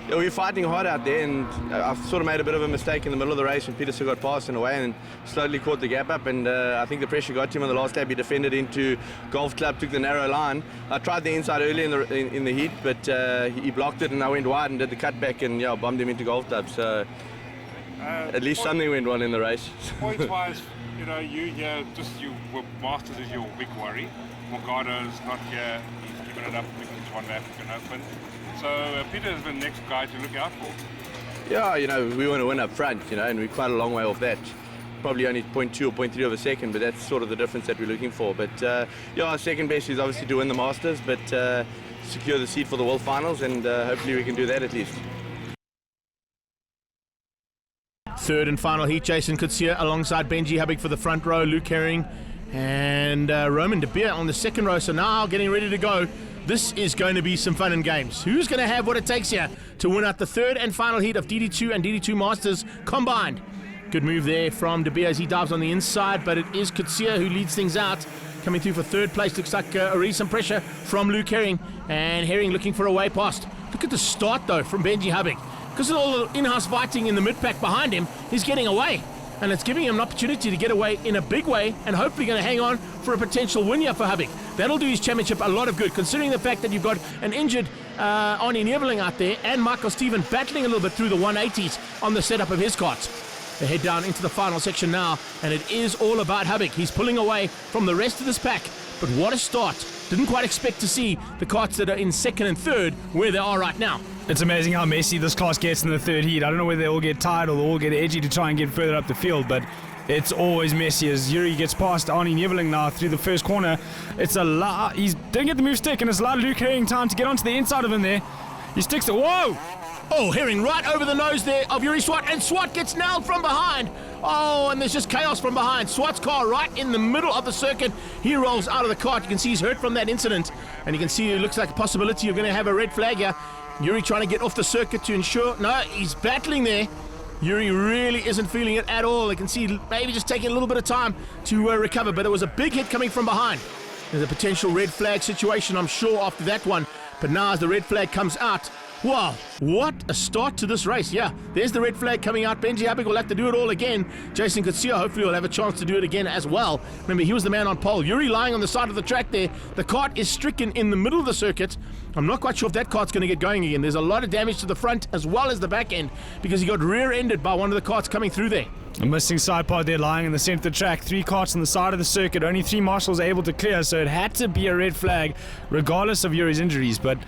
yeah, we're fighting hard out there, and I've sort of made a bit of a mistake in the middle of the race when Peterson got past in a way and slowly caught the gap up. And I think the pressure got to him on the last lap. He defended into Golf Club, took the narrow line. I tried the inside early in the heat, but he blocked it, and I went wide and did the cutback, and yeah, bombed him into Golf Club. So at least something went well in the race. Points-wise, you know, you here, just you were Masters is your big worry. Morgado's not here, he's given it up because it's won the African Open. So Peter is the next guy to look out for. Yeah, you know, we want to win up front, you know, and we're quite a long way off that. Probably only 0.2 or 0.3 of a second, but that's sort of the difference that we're looking for. But yeah, our second best is obviously to win the Masters, but secure the seat for the World Finals, and hopefully we can do that at least. Third and final heat, Jason Kutsia alongside Benji Habig for the front row, Luke Herring and Roman De Beer on the second row. So now getting ready to go. This is going to be some fun and games. Who's going to have what it takes here to win out the third and final heat of DD2 and DD2 Masters combined? Good move there from De Beer as he dives on the inside, but it is Kutsia who leads things out. Coming through for third place, looks like already some pressure from Luke Herring, and Herring looking for a way past. Look at the start though from Benji Habig. Because of all the in-house fighting in the mid-pack behind him, he's getting away. And it's giving him an opportunity to get away in a big way, and hopefully going to hang on for a potential win here for Habig. That'll do his championship a lot of good, considering the fact that you've got an injured Arnie Neveling out there and Michael Steven battling a little bit through the 180s on the setup of his carts. They head down into the final section now, and it is all about Habig. He's pulling away from the rest of this pack, but what a start. Didn't quite expect to see the carts that are in second and third where they are right now. It's amazing how messy this class gets in the third heat. I don't know whether they all get tired or they all get edgy to try and get further up the field, but it's always messy as Yuri gets past Arnie Neveling now through the first corner. It's a lot. He didn't get the move stick, and it's allowed Luke Herring time to get onto the inside of him there. He sticks it. Whoa! Oh, Herring right over the nose there of Yuri Swart, and Swart gets nailed from behind. Oh, and there's just chaos from behind. Swart's car right in the middle of the circuit. He rolls out of the cart. You can see he's hurt from that incident, and you can see it looks like a possibility you're going to have a red flag here. Yuri trying to get off the circuit to ensure. No, he's battling there. Yuri really isn't feeling it at all. You can see maybe just taking a little bit of time to recover, but it was a big hit coming from behind. There's a potential red flag situation, I'm sure, after that one. But now as the red flag comes out, wow, what a start to this race. Yeah, there's the red flag coming out. Benji Habig will have to do it all again. Jason Kutsia hopefully will have a chance to do it again as well. Remember, he was the man on pole. Yuri lying on the side of the track there. The kart is stricken in the middle of the circuit. I'm not quite sure if that kart's going to get going again. There's a lot of damage to the front as well as the back end because he got rear-ended by one of the karts coming through there. A missing side pod there lying in the center of the track. 3 karts on the side of the circuit. Only 3 marshals able to clear, so it had to be a red flag regardless of Yuri's injuries. But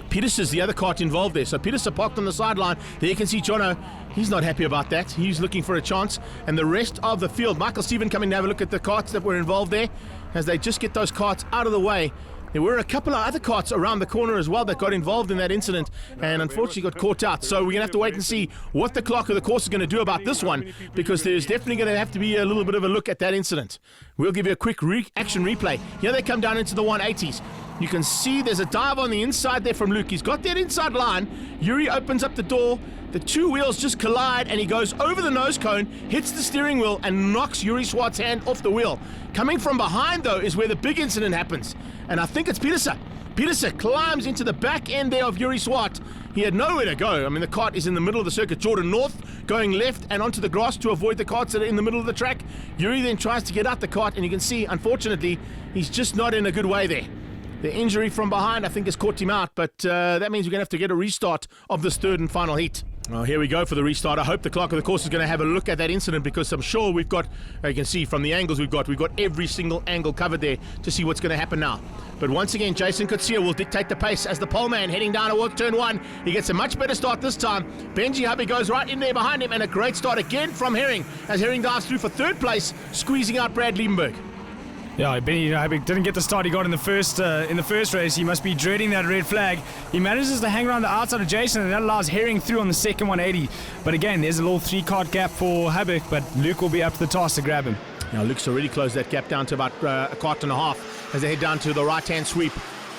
Peters is the other kart involved there. So Peters parked on the sideline. There you can see Jono. He's not happy about that. He's looking for a chance. And the rest of the field, Michael Stephen coming to have a look at the karts that were involved there as they just get those karts out of the way. There were a couple of other karts around the corner as well that got involved in that incident and unfortunately got caught out. So we're going to have to wait and see what the clock of the course is going to do about this one because there's definitely going to have to be a little bit of a look at that incident. We'll give you a quick action replay. Here they come down into the 180s. You can see there's a dive on the inside there from Luke. He's got that inside line. Yuri opens up the door. The 2 wheels just collide and he goes over the nose cone, hits the steering wheel and knocks Yuri Swart's hand off the wheel. Coming from behind though is where the big incident happens. And I think it's Petersen. Petersen climbs into the back end there of Yuri Swart. He had nowhere to go. I mean, the kart is in the middle of the circuit. Jordan North going left and onto the grass to avoid the karts that are in the middle of the track. Yuri then tries to get out the kart and you can see, unfortunately, he's just not in a good way there. The injury from behind, I think, has caught him out, but that means we're going to have to get a restart of this third and final heat. Well, here we go for the restart. I hope the clock of the course is going to have a look at that incident because I'm sure we've got, you can see from the angles we've got every single angle covered there to see what's going to happen now. But once again, Jason Kutsia will dictate the pace as the pole man heading down towards turn 1. He gets a much better start this time. Benji Hubby goes right in there behind him and a great start again from Herring as Herring dives through for third place, squeezing out Brad Liebenberg. Yeah, Benny didn't get the start he got in the first race. He must be dreading that red flag. He manages to hang around the outside of Jason, and that allows Herring through on the second 180. But again, there's a little 3-kart gap for Habik, but Luke will be up to the task to grab him. Now, Luke's already closed that gap down to about a kart and a half as they head down to the right-hand sweep.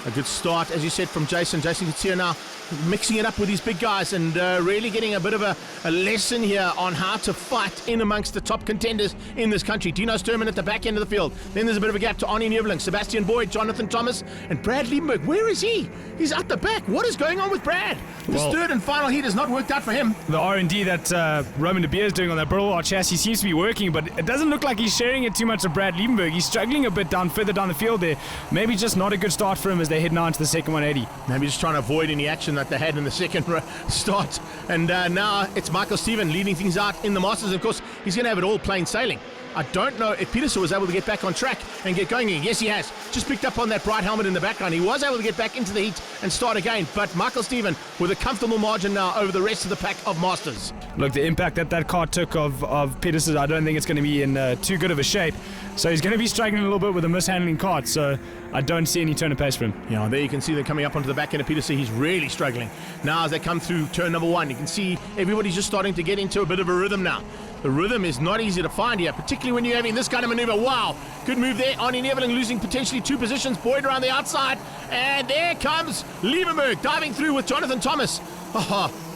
A good start, as you said, from Jason. Jason Kutsia now mixing it up with these big guys and really getting a bit of a lesson here on how to fight in amongst the top contenders in this country. Dino Sturman at the back end of the field. Then there's a bit of a gap to Arnie Neveling, Sebastian Boyd, Jonathan Thomas, and Brad Liebenberg. Where is he? He's at the back. What is going on with Brad? This third and final heat has not worked out for him. The R&D that Roman De Beer is doing on that Brittle chassis seems to be working, but it doesn't look like he's sharing it too much with Brad Liebenberg. He's struggling a bit further down the field there. Maybe just not a good start for him as they head now into the second 180. Maybe just trying to avoid any action that they had in the second start. And now it's Michael Stephen leading things out in the Masters. Of course, he's going to have it all plain sailing. I don't know if Peterson was able to get back on track and get going again. Yes, he has. Just picked up on that bright helmet in the background. He was able to get back into the heat and start again. But Michael Stephen with a comfortable margin now over the rest of the pack of Masters. Look, the impact that car took of Peterson, I don't think it's going to be in too good of a shape. So he's going to be struggling a little bit with a mishandling kart. So I don't see any turn of pace for him. Yeah, there you can see them coming up onto the back end of Peterson. He's really struggling. Now as they come through turn number 1, you can see everybody's just starting to get into a bit of a rhythm now. The rhythm is not easy to find here, particularly when you're having this kind of maneuver. Wow, good move there. Arnie Neveling losing potentially 2 positions. Boyd around the outside. And there comes Liebenberg diving through with Jonathan Thomas.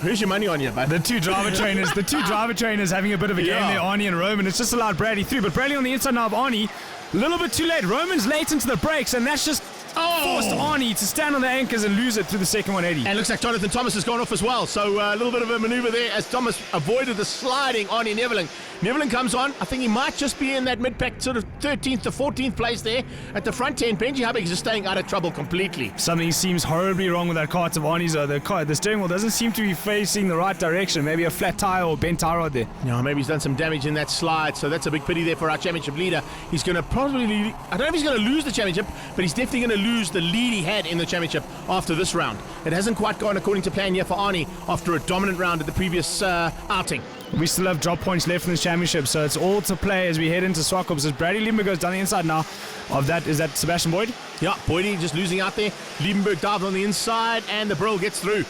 Here's your money on you, bud. The two driver trainers having a bit of a game there, Arnie and Roman. It's just allowed Bradley through, but Bradley on the inside now of Arnie. A little bit too late. Roman's late into the brakes, and that's just forced Arnie to stand on the anchors and lose it through the second 180. And looks like Jonathan Thomas has gone off as well. So a little bit of a maneuver there as Thomas avoided the sliding Arnie Neveling. Neveling comes on. I think he might just be in that mid-pack sort of 13th to 14th place there at the front end. Benji Hubig is just staying out of trouble completely. Something seems horribly wrong with that kart of Arnie's. The steering wheel doesn't seem to be facing the right direction. Maybe a flat tire or bent tie rod there. No, maybe he's done some damage in that slide. So that's a big pity there for our championship leader. He's going to probably, I don't know if he's going to lose the championship, but he's definitely going to lose the lead he had in the championship after this round. It hasn't quite gone according to plan yet for Arnie after a dominant round at the previous outing. We still have drop points left in this championship, so it's all to play as we head into Swakop. As Bradley Liebenberg goes down the inside now of that, is that Sebastian Boyd? Yeah, Boydie just losing out there. Liebenberg dives on the inside and the Brill gets through.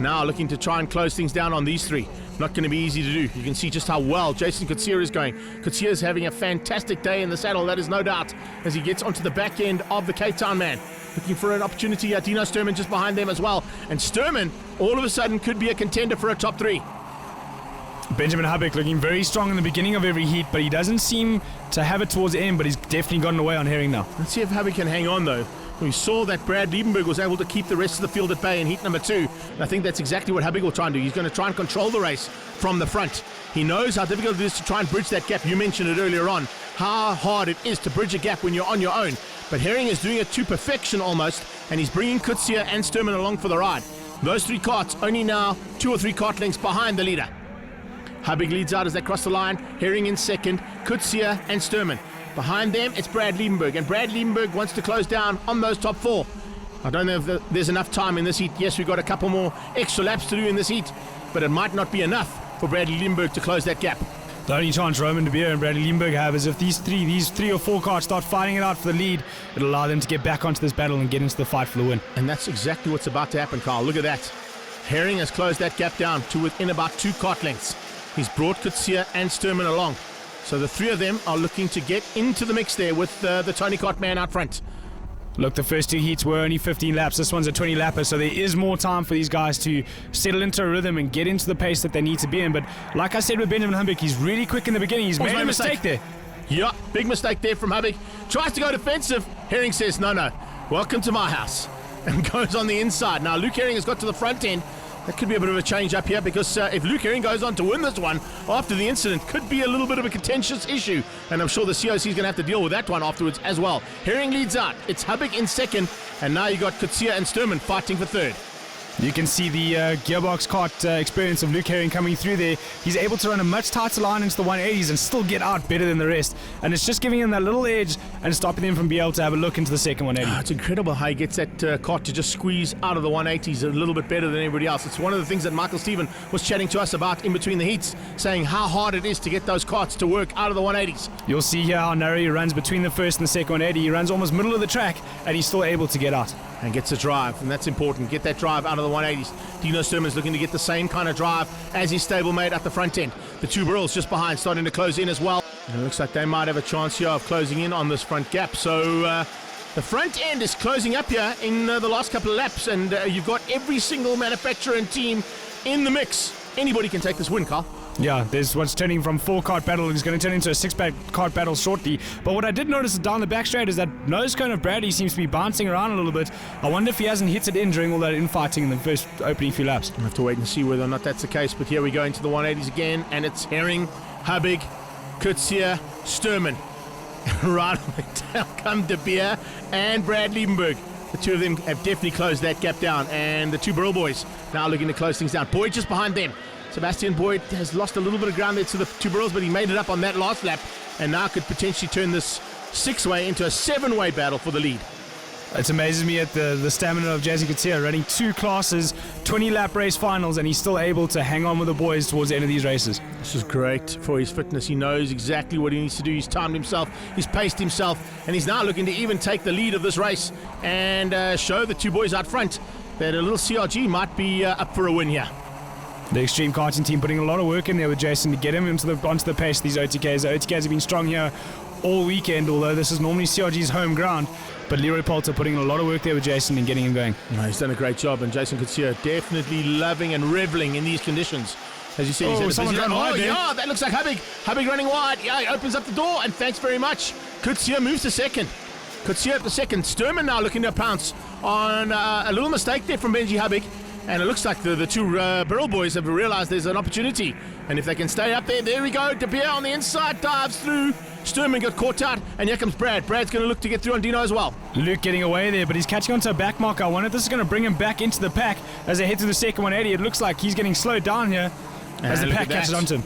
Now looking to try and close things down on these three. Not going to be easy to do. You can see just how well Jason Coetzee is going. Coetzee is having a fantastic day in the saddle, that is no doubt, as he gets onto the back end of the Cape Town man. Looking for an opportunity. Dino Sturman just behind them as well. And Sturman, all of a sudden, could be a contender for a top 3. Benjamin Hubbeck looking very strong in the beginning of every heat, but he doesn't seem to have it towards the end, but he's definitely gotten away on Herring now. Let's see if Hubbeck can hang on, though. We saw that Brad Liebenberg was able to keep the rest of the field at bay in heat number 2. And I think that's exactly what Hubbeck will try and do. He's going to try and control the race from the front. He knows how difficult it is to try and bridge that gap. You mentioned it earlier on, how hard it is to bridge a gap when you're on your own. But Herring is doing it to perfection almost, and he's bringing Coetzee and Sturman along for the ride. Those 3 carts only now 2 or 3 cart lengths behind the leader. Hubbeck leads out as they cross the line. Herring in second, Coetzee and Sturman. Behind them, it's Brad Liebenberg, and Brad Liebenberg wants to close down on those top 4. I don't know if there's enough time in this heat. Yes, we've got a couple more extra laps to do in this heat, but it might not be enough for Bradley Liebenberg to close that gap. The only chance Roman De Beer and Bradley Liebenberg have is if these three or four cars start fighting it out for the lead, it'll allow them to get back onto this battle and get into the fight for the win. And that's exactly what's about to happen, Carl. Look at that. Herring has closed that gap down to within about 2 cart lengths. He's brought Coetzee and Sturman along. So the 3 of them are looking to get into the mix there with the Tony Kart man out front. Look, the first 2 heats were only 15 laps. This one's a 20 lapper, so there is more time for these guys to settle into a rhythm and get into the pace that they need to be in. But like I said with Benjamin Hubbeck, he's really quick in the beginning. He's made a mistake there. Yeah, big mistake there from Hubbeck. Tries to go defensive. Herring says, no, welcome to my house. And goes on the inside. Now, Luke Herring has got to the front end. That could be a bit of a change up here because if Luke Herring goes on to win this one after the incident, could be a little bit of a contentious issue. And I'm sure the COC is going to have to deal with that one afterwards as well. Herring leads out. It's Hubbeck in second. And now you got Coetzee and Sturman fighting for third. You can see the gearbox kart experience of Luke Herring coming through there. He's able to run a much tighter line into the 180s and still get out better than the rest. And it's just giving him that little edge and stopping them from being able to have a look into the second 180. It's incredible how he gets that kart to just squeeze out of the 180s a little bit better than everybody else. It's one of the things that Michael Stephen was chatting to us about in between the heats, saying how hard it is to get those karts to work out of the 180s. You'll see here how narrow he runs between the first and the second 180. He runs almost middle of the track and he's still able to get out. And gets a drive, and that's important. Get that drive out of the 180s. Dino Sturman's looking to get the same kind of drive as his stablemate at the front end. The 2 Burls just behind, starting to close in as well. And it looks like they might have a chance here of closing in on this front gap. So the front end is closing up here in the last couple of laps, and you've got every single manufacturer and team in the mix. Anybody can take this win, Carl. Yeah, there's what's turning from 4-cart battle. He's going to turn into a 6-cart battle shortly. But what I did notice down the back straight is that nose cone of Bradley seems to be bouncing around a little bit. I wonder if he hasn't hit it in during all that infighting in the first opening few laps. We'll have to wait and see whether or not that's the case. But here we go into the 180s again, and it's Herring, Hubbeck, Coetzee, Sturman. Right on the tail come De Beer and Brad Liebenberg. The 2 of them have definitely closed that gap down. And the 2 Burl boys now looking to close things down. Boyd just behind them. Sebastian Boyd has lost a little bit of ground there to the 2 Burls, but he made it up on that last lap and now could potentially turn this 6-way into a 7-way battle for the lead. It amazes me at the stamina of Jason Coetzee running 2 classes, 20-lap race finals, and he's still able to hang on with the boys towards the end of these races. This is great for his fitness. He knows exactly what he needs to do. He's timed himself, he's paced himself, and he's now looking to even take the lead of this race and show the 2 boys out front that a little CRG might be up for a win here. The Extreme Karting team putting a lot of work in there with Jason to get him onto the pace of these OTKs. The OTKs have been strong here all weekend, although this is normally CRG's home ground. But Leroy Poulter putting in a lot of work there with Jason and getting him going. No, he's done a great job, and Jason Coetzee definitely loving and reveling in these conditions. As you said, he's had a busy run. Oh, yeah, that looks like Hubbeck. Hubbeck running wide. Yeah, he opens up the door, and thanks very much. Coetzee moves to second. Coetzee at the second. Sturman now looking to pounce on a little mistake there from Benji Hubbeck. And it looks like the 2 Burl boys have realized there's an opportunity. And if they can stay up there we go. De Beer on the inside, dives through. Sturman got caught out, and here comes Brad. Brad's going to look to get through on Dino as well. Luke getting away there, but he's catching onto a back marker. I wonder if this is going to bring him back into the pack as they head to the second 180. It looks like he's getting slowed down here as the pack catches onto him.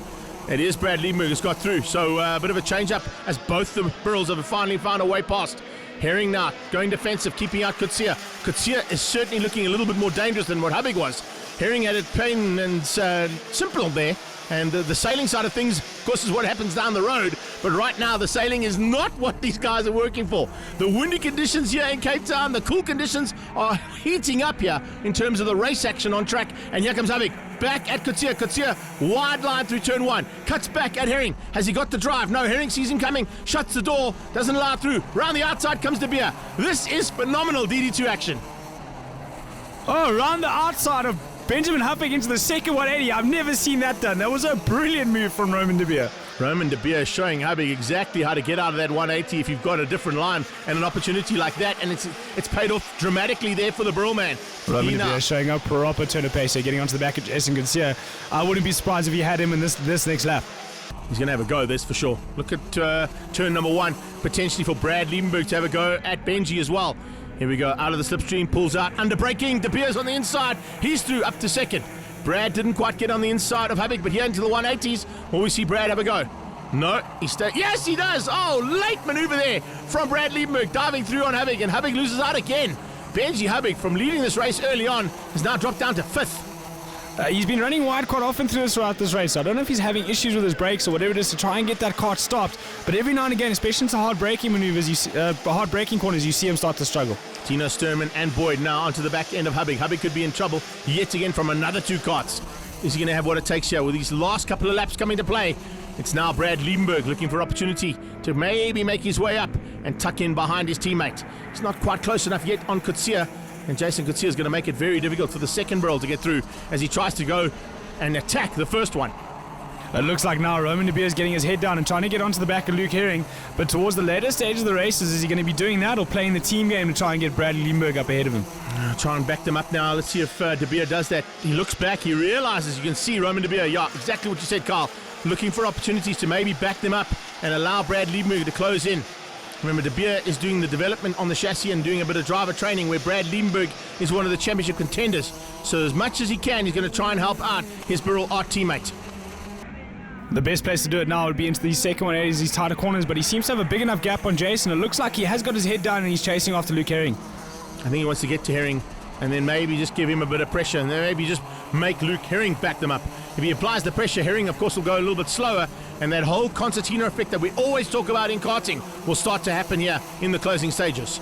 It is Brad Liebenberg who's got through. So a bit of a change-up as both the Burls have finally found a way past. Herring now going defensive, keeping out Coetzee. Coetzee is certainly looking a little bit more dangerous than what Hubbeck was. Herring had it plain and simple there. And the sailing side of things, of course, is what happens down the road. But right now, the sailing is not what these guys are working for. The windy conditions here in Cape Town, the cool conditions are heating up here in terms of the race action on track. And here comes Habig back at Coetzee. Coetzee, wide line through turn one. Cuts back at Herring. Has he got the drive? No, Herring sees him coming. Shuts the door. Doesn't allow through. Round the outside comes De Beer. This is phenomenal DD2 action. Oh, around the outside of Benjamin Hupping into the second 180. I've never seen that done. That was a brilliant move from Roman De Beer. Roman De Beer showing Habig exactly how to get out of that 180 if you've got a different line and an opportunity like that, and it's paid off dramatically there for the Burl man. Roman De Beer showing up proper turn of pace, getting onto the back of Jason Coetzee. I wouldn't be surprised if he had him in this next lap. He's going to have a go, that's for sure. Look at turn number one, potentially for Brad Liebenberg to have a go at Benji as well. Here we go, out of the slipstream, pulls out, under braking, De Beer's on the inside, he's through up to second. Brad didn't quite get on the inside of Habig, but here into the 180s, will we see Brad have a go? No, he stays. Yes, he does. Oh, late maneuver there from Brad Liebenberg, diving through on Habig, and Habig loses out again. Benji Habig, from leading this race early on, has now dropped down to fifth. He's been running wide quite often throughout this race. So I don't know if he's having issues with his brakes or whatever it is to try and get that kart stopped. But every now and again, especially into hard braking maneuvers, hard braking corners, you see him start to struggle. Tino Sturman and Boyd now onto the back end of Habig. Habig could be in trouble yet again from another two karts. Is he going to have what it takes here with these last couple of laps coming to play? It's now Brad Liebenberg looking for opportunity to maybe make his way up and tuck in behind his teammate. He's not quite close enough yet on Coetzee. And Jason Coetzee is going to make it very difficult for the second barrel to get through as he tries to go and attack the first one. It looks like now Roman De Beer is getting his head down and trying to get onto the back of Luke Herring. But towards the later stage of the races, is he going to be doing that or playing the team game to try and get Brad Liebenberg up ahead of him? Try and back them up now. Let's see if De Beer does that. He looks back. He realizes, you can see Roman De Beer. Yeah, exactly what you said, Carl. Looking for opportunities to maybe back them up and allow Brad Liebenberg to close in. Remember, De Beer is doing the development on the chassis and doing a bit of driver training, where Brad Liebenberg is one of the championship contenders. So as much as he can, he's going to try and help out his Burrell Art teammate. The best place to do it now would be into these second 180s, these tighter corners, but he seems to have a big enough gap on Jason. It looks like he has got his head down and he's chasing after Luke Herring. I think he wants to get to Herring and then maybe just give him a bit of pressure and then maybe just make Luke Herring back them up. If he applies the pressure, Herring, of course, will go a little bit slower, and that whole concertina effect that we always talk about in karting will start to happen here in the closing stages.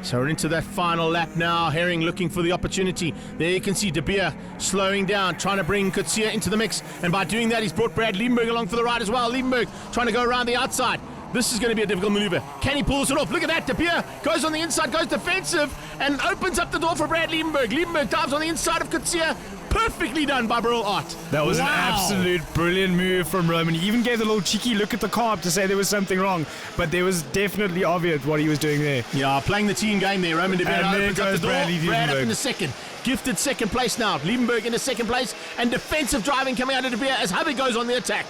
So we're into that final lap now. Herring looking for the opportunity. There you can see De Beer slowing down, trying to bring Coetzee into the mix, and by doing that, he's brought Brad Liebenberg along for the ride as well. Liebenberg trying to go around the outside. This is going to be a difficult maneuver. Can he pull it off? Look at that. De Beer goes on the inside, goes defensive, and opens up the door for Brad Liebenberg. Liebenberg dives on the inside of Coetzee. Perfectly done by Burrell Art. That was an absolute brilliant move from Roman. He even gave the little cheeky look at the carb to say there was something wrong, but there was definitely obvious what he was doing there. Yeah, playing the team game there. Roman De Beer opens up the door. Brad up in the second. Gifted second place now. Liebenberg into second place, and defensive driving coming out of De Beer as Habig goes on the attack.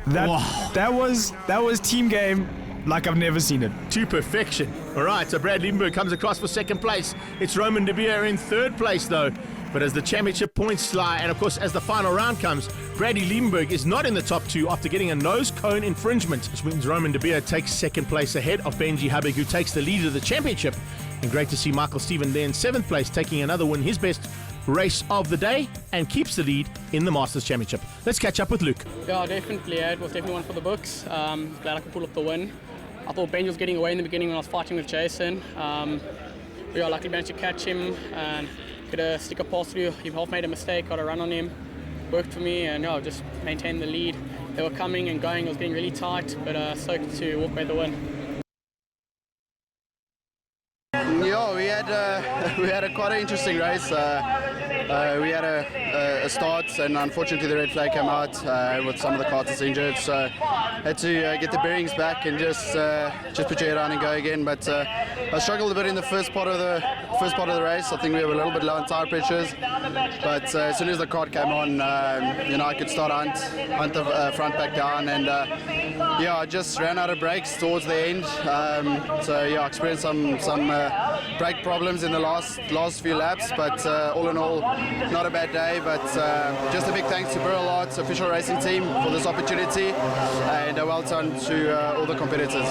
That was team game like I've never seen it. To perfection. All right, so Brad Liebenberg comes across for second place. It's Roman De Beer in third place, though. But as the championship points lie, and of course as the final round comes, Brady Liebenberg is not in the top two after getting a nose cone infringement, which means Roman De Beer takes second place ahead of Benji Habig, who takes the lead of the championship. And great to see Michael Stephen there in seventh place, taking another win, his best race of the day, and keeps the lead in the Masters Championship. Let's catch up with Luke. Yeah, definitely. It was definitely one for the books. Glad I could pull up the win. I thought Benji was getting away in the beginning when I was fighting with Jason. We luckily managed to catch him and get a sticker pass through. He half made a mistake, got a run on him. Worked for me and just maintained the lead. They were coming and going, it was getting really tight, but stoked to walk away the win. Yeah, we had a quite an interesting race. We had a start, and unfortunately the red flag came out with some of the karters injured, so had to get the bearings back and just put your head on and go again. But I struggled a bit in the first part of the race. I think we were a little bit low on tire pressures, but as soon as the kart came on, I could start hunt the front back down, and I just ran out of brakes towards the end. I experienced some brake problems in the last few laps, but all in all, not a bad day. But just a big thanks to Burrell Arts official racing team for this opportunity, and well done to all the competitors.